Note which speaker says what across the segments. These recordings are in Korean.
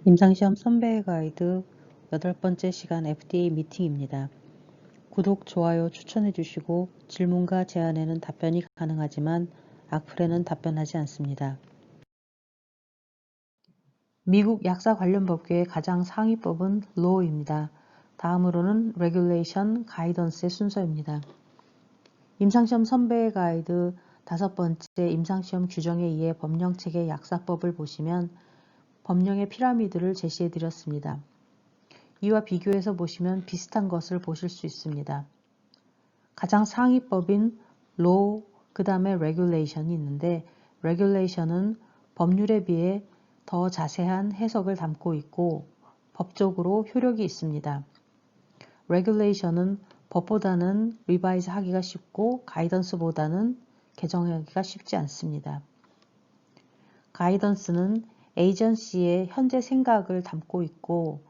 Speaker 1: 임상시험 선배의 가이드 8번째 시간 FDA 미팅입니다. 구독, 좋아요 추천해 주시고 질문과 제안에는 답변이 가능하지만 악플에는 답변하지 않습니다. 미국 약사 관련 법규의 가장 상위법은 Law입니다. 다음으로는 Regulation, Guidance의 순서입니다. 임상시험 선배의 가이드 5번째 임상시험 규정에 의해 법령체계 약사법을 보시면 법령의 피라미드를 제시해 드렸습니다. 이와 비교해서 보시면 비슷한 것을 보실 수 있습니다. 가장 상위법인 Law, 그 다음에 Regulation이 있는데 Regulation은 법률에 비해 더 자세한 해석을 담고 있고 법적으로 효력이 있습니다. Regulation은 법보다는 리바이즈 하기가 쉽고 가이던스보다는 개정하기가 쉽지 않습니다. 가이던스는 에이전시의 현재 생각을 담고 있고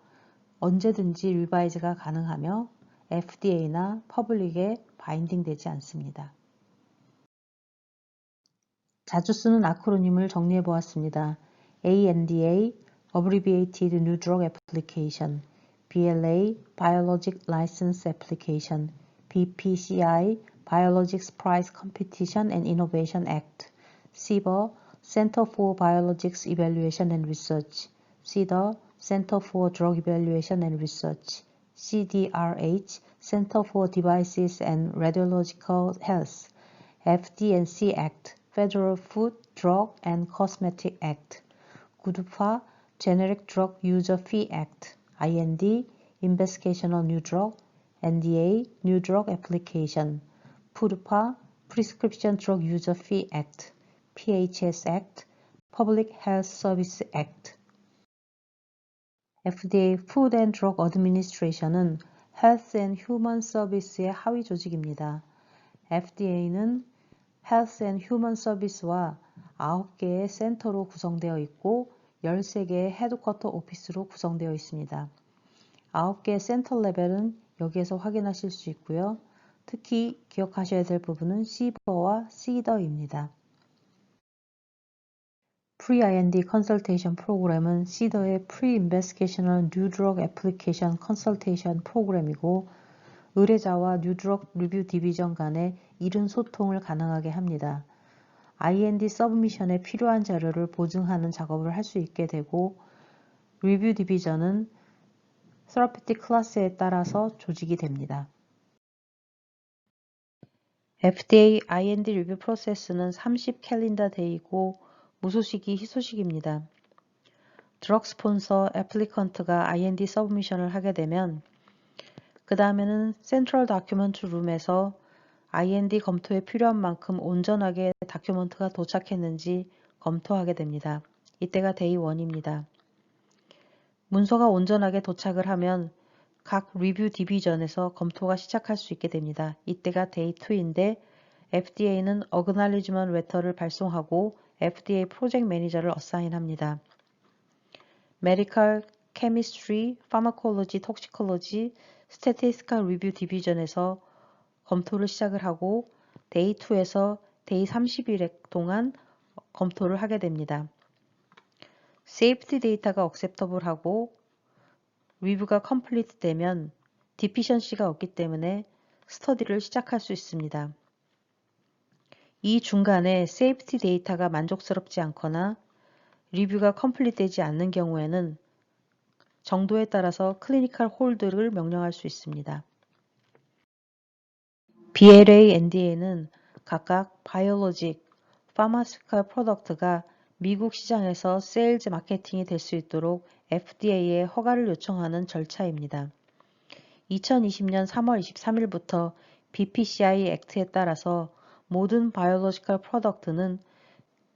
Speaker 1: 언제든지 리바이즈가 가능하며 FDA나 퍼블릭에 바인딩 되지 않습니다. 자주 쓰는 아크로님을 정리해 보았습니다. ANDA, Abbreviated New Drug Application, BLA, Biologic License Application, BPCI, Biologics Price Competition and Innovation Act, CBER, Center for Biologics Evaluation and Research, CDER, Center for Drug Evaluation and Research, CDRH, Center for Devices and Radiological Health, FD&C Act, Federal Food, Drug and Cosmetic Act, GDUFA, Generic Drug User Fee Act, IND, Investigational New Drug, NDA, New Drug Application, PDUFA, Prescription Drug User Fee Act, PHS Act, Public Health Service Act. FDA Food and Drug Administration은 Health and Human Service의 하위 조직입니다. FDA는 Health and Human Service와 9개의 센터로 구성되어 있고 13개의 헤드쿼터 오피스로 구성되어 있습니다. 9개의 센터 레벨은 여기에서 확인하실 수 있고요. 특히 기억하셔야 될 부분은 CBER와 CDER입니다. Pre-IND Consultation 프로그램은 CDER의 Pre-Investigational New Drug Application Consultation 프로그램이고 의뢰자와 New Drug Review Division 간의 이른 소통을 가능하게 합니다. IND 서브미션에 필요한 자료를 보증하는 작업을 할 수 있게 되고 Review Division은 Therapeutic 클래스에 따라서 조직이 됩니다. FDA IND 리뷰 프로세스는 30 캘린더 데이고 무소식이 희소식입니다. 드럭 스폰서 애플리컨트가 IND 서브미션을 하게 되면 그 다음에는 센트럴 다큐먼트 룸에서 IND 검토에 필요한 만큼 온전하게 다큐먼트가 도착했는지 검토하게 됩니다. 이때가 데이 1입니다. 문서가 온전하게 도착을 하면 각 리뷰 디비전에서 검토가 시작할 수 있게 됩니다. 이때가 데이 2인데 FDA는 어그날리지먼트 레터를 발송하고 FDA 프로젝트 매니저를 어사인합니다. 메디컬, 케미스트리, 파마콜로지, 톡시콜로지, 스태티스티컬 리뷰 디비전에서 검토를 시작을 하고 데이 2에서 데이 30일 동안 검토를 하게 됩니다. 세이프티 데이터가 억셉터블하고 리뷰가 컴플리트 되면 디피션시가 없기 때문에 스터디를 시작할 수 있습니다. 이 중간에 세이프티 데이터가 만족스럽지 않거나 리뷰가 컴플리트 되지 않는 경우에는 정도에 따라서 클리니컬 홀드를 명령할 수 있습니다. BLA, NDA는 각각 바이올로직, 파마스티컬 프로덕트가 미국 시장에서 세일즈 마케팅이 될 수 있도록 FDA에 허가를 요청하는 절차입니다. 2020년 3월 23일부터 BPCI 액트에 따라서 모든 바이올로지컬 프로덕트는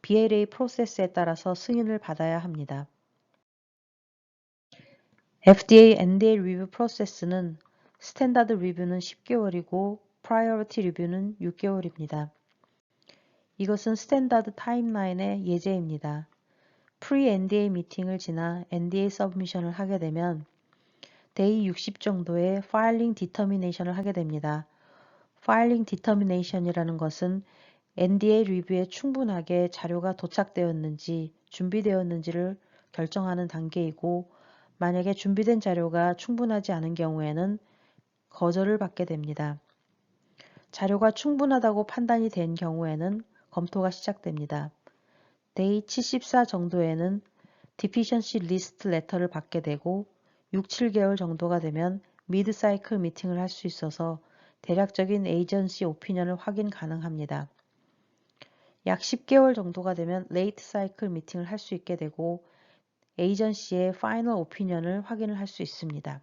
Speaker 1: BLA 프로세스에 따라서 승인을 받아야 합니다. FDA NDA 리뷰 프로세스는 스탠다드 리뷰는 10개월이고 프라이어리티 리뷰는 6개월입니다. 이것은 스탠다드 타임라인의 예제입니다. 프리-NDA 미팅을 지나 NDA 서브미션을 하게 되면 데이 60 정도의 파일링 디터미네이션을 하게 됩니다. 파일링 디터미네이션이라는 것은 NDA 리뷰에 충분하게 자료가 도착되었는지 준비되었는지를 결정하는 단계이고 만약에 준비된 자료가 충분하지 않은 경우에는 거절을 받게 됩니다. 자료가 충분하다고 판단이 된 경우에는 검토가 시작됩니다. 데이 74 정도에는 Deficiency List Letter를 받게 되고 6, 7개월 정도가 되면 미드 사이클 미팅을 할 수 있어서 대략적인 에이전시 오피니언을 확인 가능합니다. 약 10개월 정도가 되면 레이트 사이클 미팅을 할 수 있게 되고 에이전시의 파이널 오피니언을 확인을 할 수 있습니다.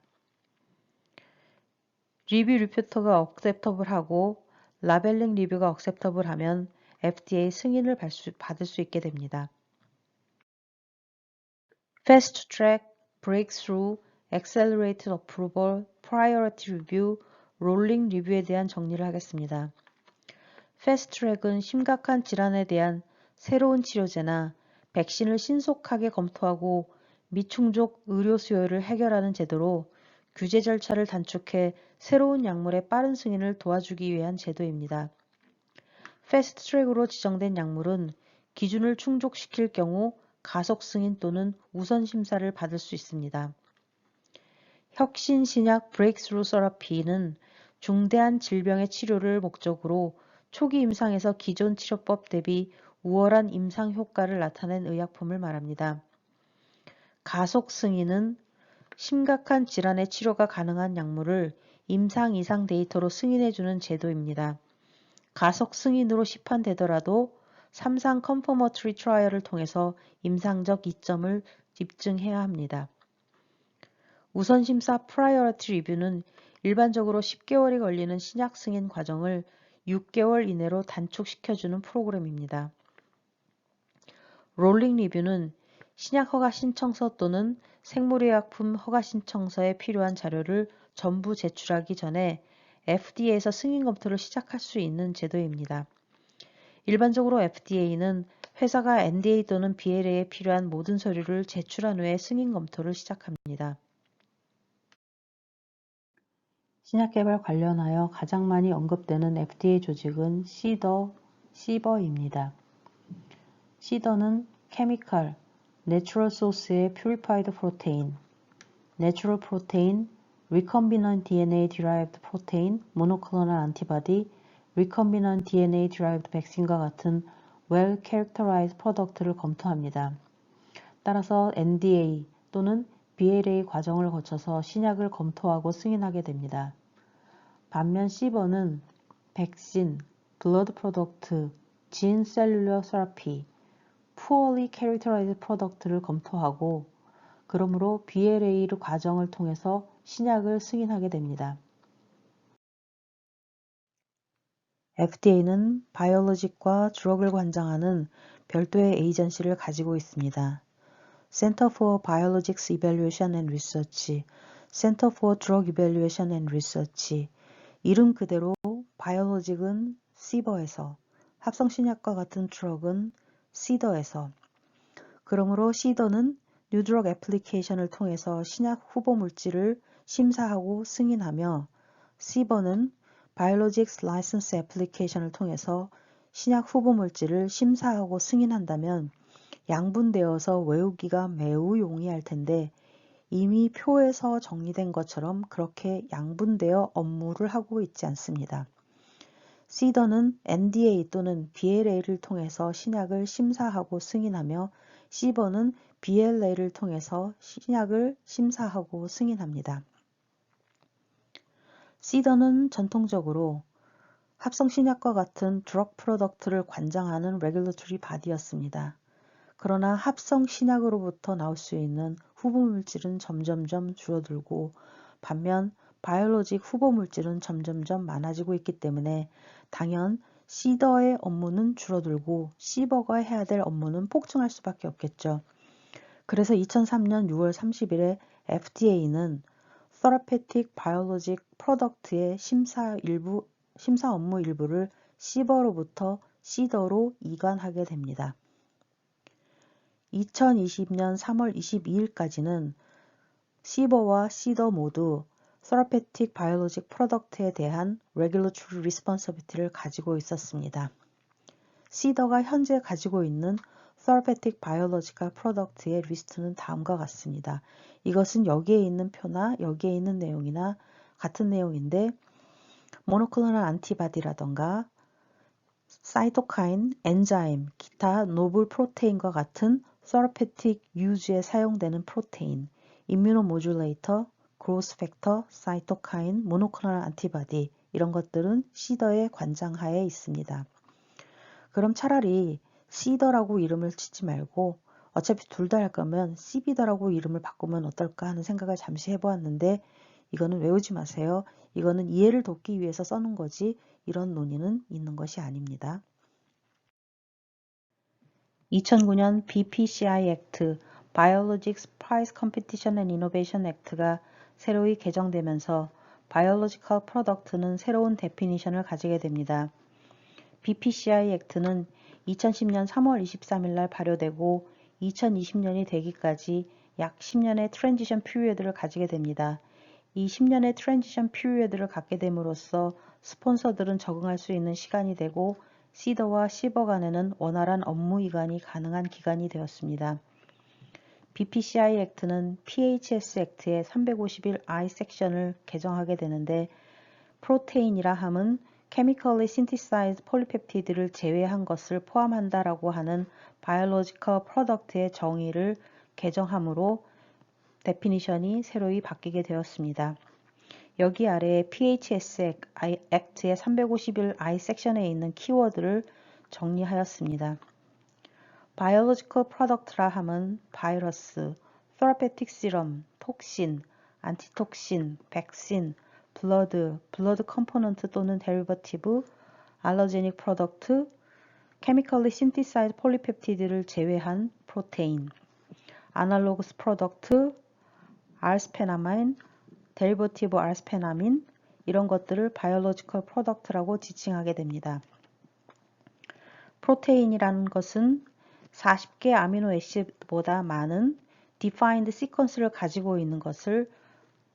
Speaker 1: 리뷰 리포터가 억셉터블하고 라벨링 리뷰가 억셉터블하면 FDA 승인을 받을 수 있게 됩니다. Fast Track, Breakthrough, Accelerated Approval, Priority Review, Rolling Review에 대한 정리를 하겠습니다. Fast Track은 심각한 질환에 대한 새로운 치료제나 백신을 신속하게 검토하고 미충족 의료 수요를 해결하는 제도로 규제 절차를 단축해 새로운 약물의 빠른 승인을 도와주기 위한 제도입니다. 패스트 트랙으로 지정된 약물은 기준을 충족시킬 경우 가속 승인 또는 우선 심사를 받을 수 있습니다. 혁신 신약 브레이크스루 서라피는 중대한 질병의 치료를 목적으로 초기 임상에서 기존 치료법 대비 우월한 임상 효과를 나타낸 의약품을 말합니다. 가속 승인은 심각한 질환의 치료가 가능한 약물을 임상 이상 데이터로 승인해주는 제도입니다. 가속 승인으로 시판되더라도 3상 컨퍼머터리 트라이얼을 통해서 임상적 이점을 입증해야 합니다. 우선심사 프라이어리티 리뷰는 일반적으로 10개월이 걸리는 신약 승인 과정을 6개월 이내로 단축시켜주는 프로그램입니다. 롤링 리뷰는 신약 허가 신청서 또는 생물의약품 허가 신청서에 필요한 자료를 전부 제출하기 전에 FDA에서 승인 검토를 시작할 수 있는 제도입니다. 일반적으로 FDA는 회사가 NDA 또는 BLA에 필요한 모든 서류를 제출한 후에 승인 검토를 시작합니다. 신약 개발 관련하여 가장 많이 언급되는 FDA 조직은 CBER입니다. CBER는 Chemical, Natural Source의 Purified Protein, Natural Protein, Recombinant DNA Derived Protein, Monoclonal Antibody, Recombinant DNA Derived Vaccine과 같은 Well-Characterized Product를 검토합니다. 따라서 NDA 또는 BLA 과정을 거쳐서 신약을 검토하고 승인하게 됩니다. 반면 CBER는 백신, 블러드 프로덕트, 진 셀룰러 세라피, Poorly Characterized Product를 검토하고 그러므로 BLA 과정을 통해서 신약을 승인하게 됩니다. FDA는 바이올로직과 드럭을 관장하는 별도의 에이전시를 가지고 있습니다. Center for Biologics Evaluation and Research, Center for Drug Evaluation and Research. 이름 그대로 바이올로직은 CBER에서, 합성신약과 같은 드럭은 CDER에서. 그러므로 CDER는 New Drug Application을 통해서 신약 후보 물질을 심사하고 승인하며 CBER는 Biologics License Application을 통해서 신약 후보 물질을 심사하고 승인한다면 양분되어서 외우기가 매우 용이할 텐데 이미 표에서 정리된 것처럼 그렇게 양분되어 업무를 하고 있지 않습니다. CDER는 NDA 또는 BLA를 통해서 신약을 심사하고 승인하며 CBER는 BLA를 통해서 신약을 심사하고 승인합니다. CDER는 전통적으로 합성신약과 같은 드럭 프로덕트를 관장하는 레귤러토리 바디였습니다. 그러나 합성신약으로부터 나올 수 있는 후보물질은 점점점 줄어들고 반면 바이올로직 후보물질은 점점점 많아지고 있기 때문에 당연 CDER의 업무는 줄어들고 CBER가 해야 될 업무는 폭증할 수밖에 없겠죠. 그래서 2003년 6월 30일에 FDA는 Therapeutic Biologic Product의 심사 업무 일부를 CBER로부터 CDER로 이관하게 됩니다. 2020년 3월 22일까지는 CBER와 CDER 모두 Therapeutic Biologic Product에 대한 Regulatory Responsibility를 가지고 있었습니다. CDER가 현재 가지고 있는 Therapeutic Biological Product의 리스트는 다음과 같습니다. 이것은 여기에 있는 표나 여기에 있는 내용이나 같은 내용인데 모노클로널 안티바디라던가 사이토카인, 엔자임, 기타 노블 프로테인과 같은 Therapeutic Use에 사용되는 프로테인, 임뮤노모듈레이터, 그로스 팩터, 사이토카인, 모노클로널 안티바디 이런 것들은 시더의 관장하에 있습니다. 그럼 차라리 시더라고 이름을 치지 말고 어차피 둘 다 할 거면 시비더라고 이름을 바꾸면 어떨까 하는 생각을 잠시 해보았는데 이거는 외우지 마세요. 이거는 이해를 돕기 위해서 써놓은 거지 이런 논의는 있는 것이 아닙니다. 2009년 BPCI Act, Biologics Price Competition and Innovation Act가 새로이 개정되면서 Biological Product는 새로운 데피니션을 가지게 됩니다. BPCI Act는 2010년 3월 23일 날 발효되고 2020년이 되기까지 약 10년의 트랜지션 피리어드를 가지게 됩니다. 이 10년의 트랜지션 피리어드를 갖게 됨으로써 스폰서들은 적응할 수 있는 시간이 되고 시더와 시버 간에는 원활한 업무 이관이 가능한 기간이 되었습니다. BPCI Act는 PHS Act의 351I 섹션을 개정하게 되는데 프로테인이라 함은 chemically synthesized polypeptide를 제외한 것을 포함한다라고 하는 biological product의 정의를 개정함으로 데피니션이 새로이 바뀌게 되었습니다. 여기 아래 PHS Act의 351I 섹션에 있는 키워드를 정리하였습니다. Biological product라 함은 바이러스, therapeutic serum, 톡신, 안티톡신, 백신, 블러드 컴포넌트 또는 데리버티브, 알러제닉 프로덕트, chemically synthesized polypeptide를 제외한 프로테인, 아날로그스 프로덕트, 알스페나민, 데리버티브 알스페나민 이런 것들을 바이올로지컬 프로덕트라고 지칭하게 됩니다. 프로테인이라는 것은 40개 아미노 애시드보다 많은 defined sequence를 가지고 있는 것을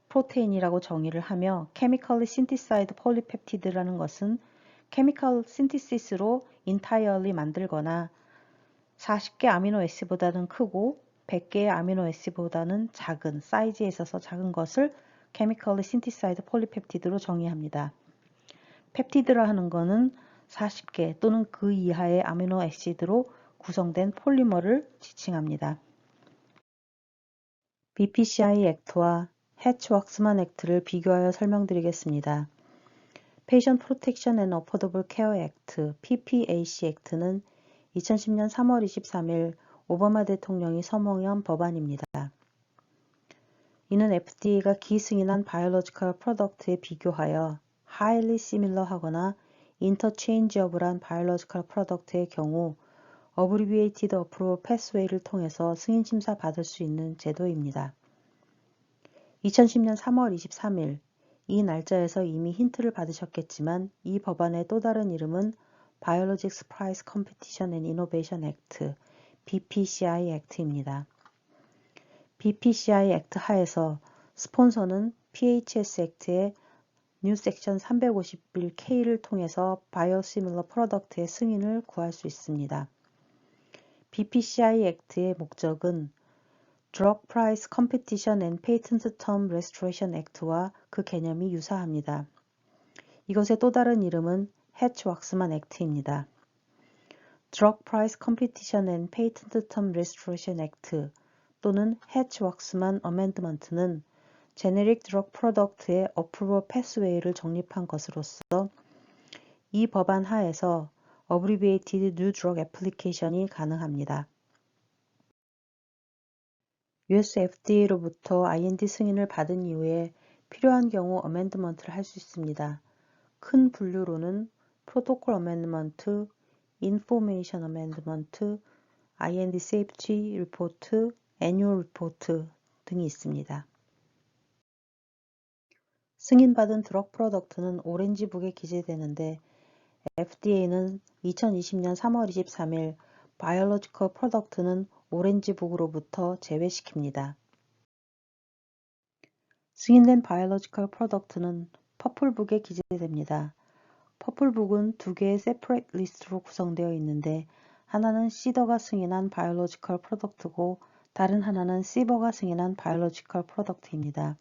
Speaker 1: 프로테인이라고 정의를 하며 chemically synthesized polypeptide라는 것은 chemical synthesis로 entirely 만들거나 40개 아미노 애시드보다는 크고 100개의 아미노 애시드보다는 작은 사이즈에 있어서 작은 것을 chemically synthesized polypeptide로 정의합니다. 펩티드라 하는 것은 40개 또는 그 이하의 아미노 애시드로 구성된 폴리머를 지칭합니다. BPCI Act와 해치-왁스만 액트를 비교하여 설명드리겠습니다. Patient Protection and Affordable Care Act, PPAC Act는 2010년 3월 23일 오바마 대통령이 서명한 법안입니다. 이는 FDA가 기승인한 바이올로지컬 프로덕트에 비교하여 highly similar 하거나 interchangeable한 바이올로지컬 프로덕트의 경우 abbreviated approval pathway를 통해서 승인 심사 받을 수 있는 제도입니다. 2010년 3월 23일 이 날짜에서 이미 힌트를 받으셨겠지만 이 법안의 또 다른 이름은 Biologics Price Competition and Innovation Act, BPCI Act입니다. BPCI Act 하에서 스폰서는 PHS Act의 New Section 351K를 통해서 Biosimilar Product의 승인을 구할 수 있습니다. BPCI Act의 목적은 Drug Price Competition and Patent Term Restoration Act와 그 개념이 유사합니다. 이것의 또 다른 이름은 해치-왁스만 액트입니다. Drug Price Competition and Patent Term Restoration Act 또는 해치-왁스만 어멘드먼트는 Generic Drug Product의 Approval Pathway를 정립한 것으로서 이 법안 하에서 Abbreviated New Drug Application이 가능합니다. US FDA로부터 IND 승인을 받은 이후에 필요한 경우 어멘드먼트를 할 수 있습니다. 큰 분류로는 Protocol Amendment, Information Amendment, IND Safety Report, Annual Report 등이 있습니다. 승인받은 드럭 프로덕트는 오렌지북에 기재되는데 FDA는 2020년 3월 23일 바이올로지컬 프로덕트는 오렌지북으로부터 제외시킵니다. 승인된 바이올로지컬 프로덕트는 퍼플북에 기재됩니다. 퍼플북은 두 개의 세퍼레이트 리스트로 구성되어 있는데 하나는 시더가 승인한 바이올로지컬 프로덕트고 다른 하나는 시버가 승인한 바이올로지컬 프로덕트입니다.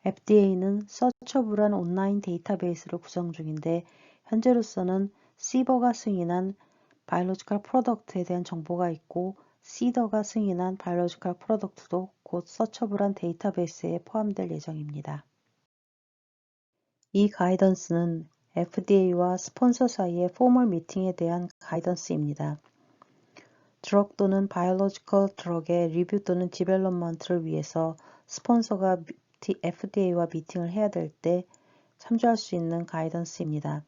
Speaker 1: FDA는 서처블한 온라인 데이터베이스를 구성 중인데 현재로서는 시버가 승인한 바이올로지컬 프로덕트에 대한 정보가 있고 시더가 승인한 바이올로지컬 프로덕트도 곧 서처블한 데이터베이스에 포함될 예정입니다. 이 가이던스는 FDA와 스폰서 사이의 포멀 미팅에 대한 가이던스입니다. 드럭 또는 바이올로지컬 드럭의 리뷰 또는 디벨롭먼트를 위해서 스폰서가 FDA와 미팅을 해야 될 때 참조할 수 있는 가이던스입니다.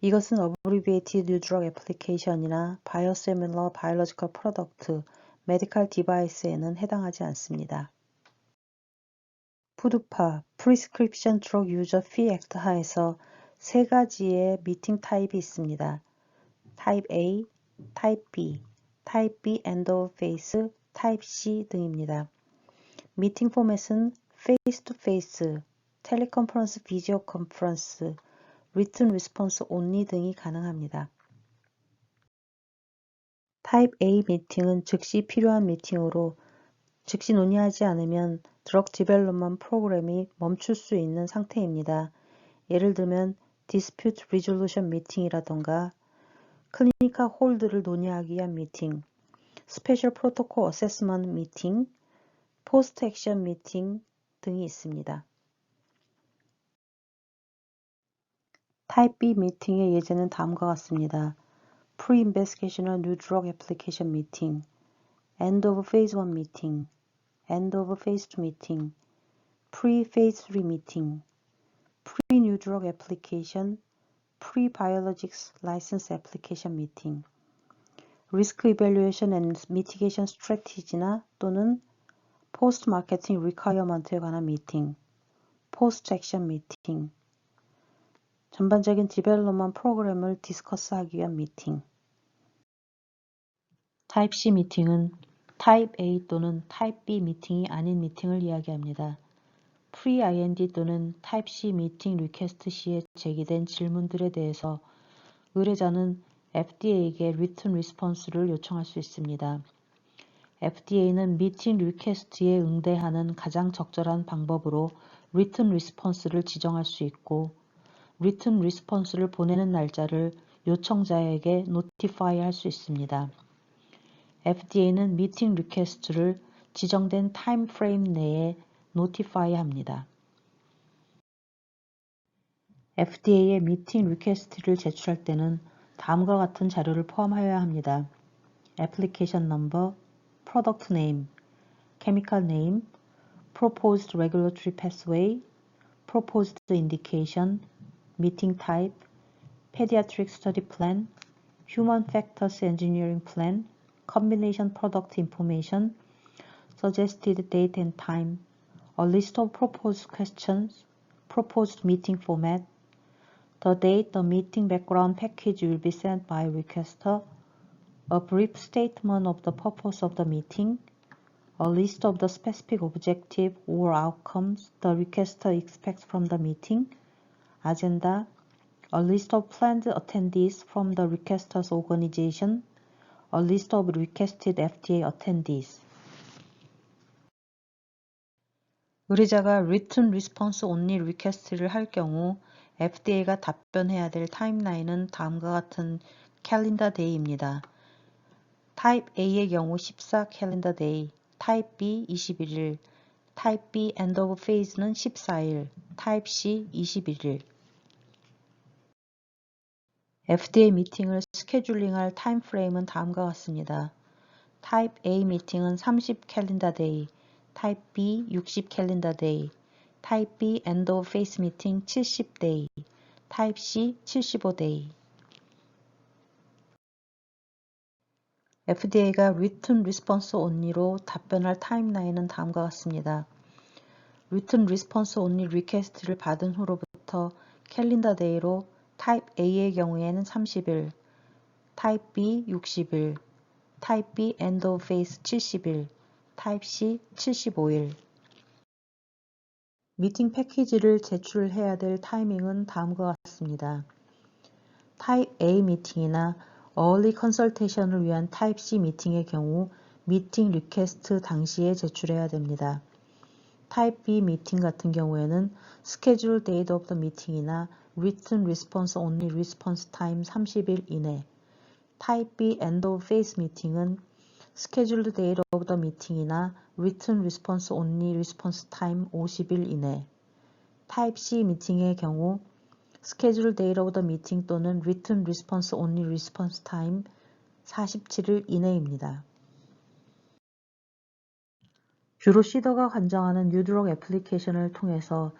Speaker 1: 이것은 Abbreviated New Drug Application이나 Biosimilar Biological Product, Medical Device에는 해당하지 않습니다. 푸드파, Prescription Drug User Fee Act 하에서 세 가지의 미팅 타입이 있습니다. 타입 A, 타입 B, 타입 B End of Phase, 타입 C 등입니다. 미팅 포맷은 페이스-투-페이스, 텔레컨퍼런스, 비디오 컨퍼런스, 리튼 리스폰스 온리 등이 가능합니다. 타입 A 미팅은 즉시 필요한 미팅으로 즉시 논의하지 않으면 드럭 디벨롭먼트 프로그램이 멈출 수 있는 상태입니다. 예를 들면 디스퓨트 리졸루션 미팅이라던가 클리니컬 홀드를 논의하기 위한 미팅, 스페셜 프로토콜 어세스먼트 미팅, 포스트 액션 미팅 등이 있습니다. 타입 B 미팅의 예제는 다음과 같습니다. Pre-Investigational New Drug Application Meeting, End of Phase 1 Meeting, End of Phase 2 Meeting, Pre-Phase 3 Meeting, Pre-New Drug Application, Pre-Biologics License Application Meeting, Risk Evaluation and Mitigation Strategy나 또는 Post-Marketing Requirement에 관한 미팅, Post-Action Meeting, 전반적인 디벨롭먼트 프로그램을 디스커스하기 위한 미팅. 타입 C 미팅은 타입 A 또는 타입 B 미팅이 아닌 미팅을 이야기합니다. Pre-IND 또는 타입 C 미팅 리퀘스트 시에 제기된 질문들에 대해서 의뢰자는 FDA에게 리튼 리스폰스를 요청할 수 있습니다. FDA는 미팅 리퀘스트에 응대하는 가장 적절한 방법으로 리튼 리스폰스를 지정할 수 있고 리튼 리스폰스를 보내는 날짜를 요청자에게 노티파이 할 수 있습니다. FDA는 미팅 리퀘스트를 지정된 타임 프레임 내에 노티파이 합니다. FDA에 미팅 리퀘스트를 제출할 때는 다음과 같은 자료를 포함하여야 합니다. Application Number, Product Name, Chemical Name, Proposed Regulatory Pathway, Proposed Indication, Meeting Type, Pediatric Study Plan, Human Factors Engineering Plan, Combination Product Information, Suggested Date and Time, a list of proposed questions, proposed meeting format, the date the meeting background package will be sent by requester, a brief statement of the purpose of the meeting, a list of the specific objective or outcomes the requester expects from the meeting, agenda, a list of planned attendees from the requester's organization, a list of requested FDA attendees. 의뢰자가 Written Response Only Request를 할 경우 FDA가 답변해야 될 타임라인은 다음과 같은 캘린더 데이입니다. 타입 A의 경우 14 캘린더 데이, 타입 B 21일, 타입 B End of Phase는 14일, 타입 C 21일. FDA 미팅을 스케줄링할 타임프레임은 다음과 같습니다. 타입 A 미팅은 30 캘린더 데이, 타입 B 60 캘린더 데이, 타입 B End of Phase 미팅 70 데이, 타입 C 75 데이. FDA가 Written Response Only로 답변할 타임라인은 다음과 같습니다. Written Response Only Request를 받은 후로부터 캘린더 데이로 타입 A의 경우에는 30일, 타입 B 60일, 타입 B End of Phase 70일, 타입 C 75일. 미팅 패키지를 제출해야 될 타이밍은 다음과 같습니다. 타입 A 미팅이나 early consultation을 위한 타입 C 미팅의 경우 미팅 리퀘스트 당시에 제출해야 됩니다. 타입 B 미팅 같은 경우에는 schedule date of the meeting이나 written response only response time 30일 이내, 타입 B end of phase 미팅은 scheduled date of the meeting이나 written response only response time 50일 이내, 타입 C 미팅의 경우 scheduled date of the meeting 또는 written response only response time 47일 이내입니다. 주로 시더가 관장하는 뉴드럭 애플리케이션을 통해서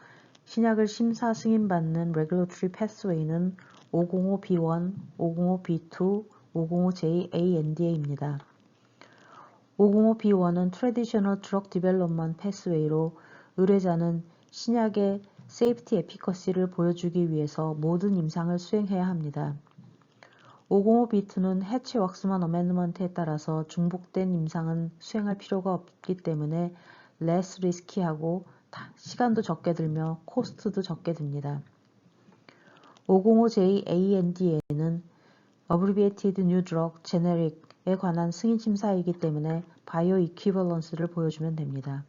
Speaker 1: 신약을 심사 승인받는 Regulatory Pathway는 505B1, 505B2, 505J ANDA입니다. 505B1은 Traditional Drug Development Pathway로 의뢰자는 신약의 Safety Efficacy를 보여주기 위해서 모든 임상을 수행해야 합니다. 505B2는 해치 왁스만 어멘드먼트에 따라서 중복된 임상은 수행할 필요가 없기 때문에 less 리스키하고 시간도 적게 들며 코스트도 적게 듭니다. 505J ANDA는 Abbreviated New Drug Generic에 관한 승인 심사이기 때문에 바이오 이퀴벌런스를 보여주면 됩니다.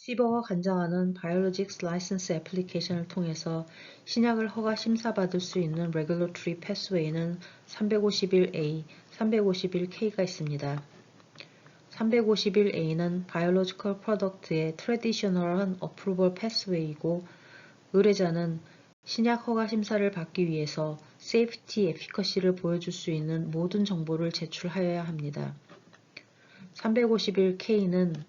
Speaker 1: CBER가 관장하는 Biologics License Application을 통해서 신약을 허가 심사받을 수 있는 Regulatory Pathway는 351A, 351K가 있습니다. 351A는 Biological Product의 Traditional한 Approval Pathway이고 의뢰자는 신약 허가 심사를 받기 위해서 Safety Efficacy를 보여줄 수 있는 모든 정보를 제출하여야 합니다. 351K는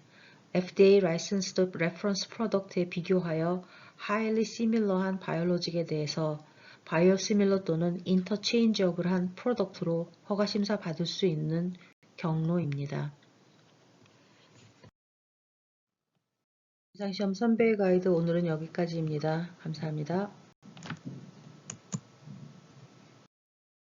Speaker 1: FDA Licensed Reference Product에 비교하여 highly similar한 바이올로직에 대해서 biosimilar 또는 interchangeable한 프로덕트로 허가 심사 받을 수 있는 경로입니다. 임상시험 선별 가이드 오늘은 여기까지입니다. 감사합니다.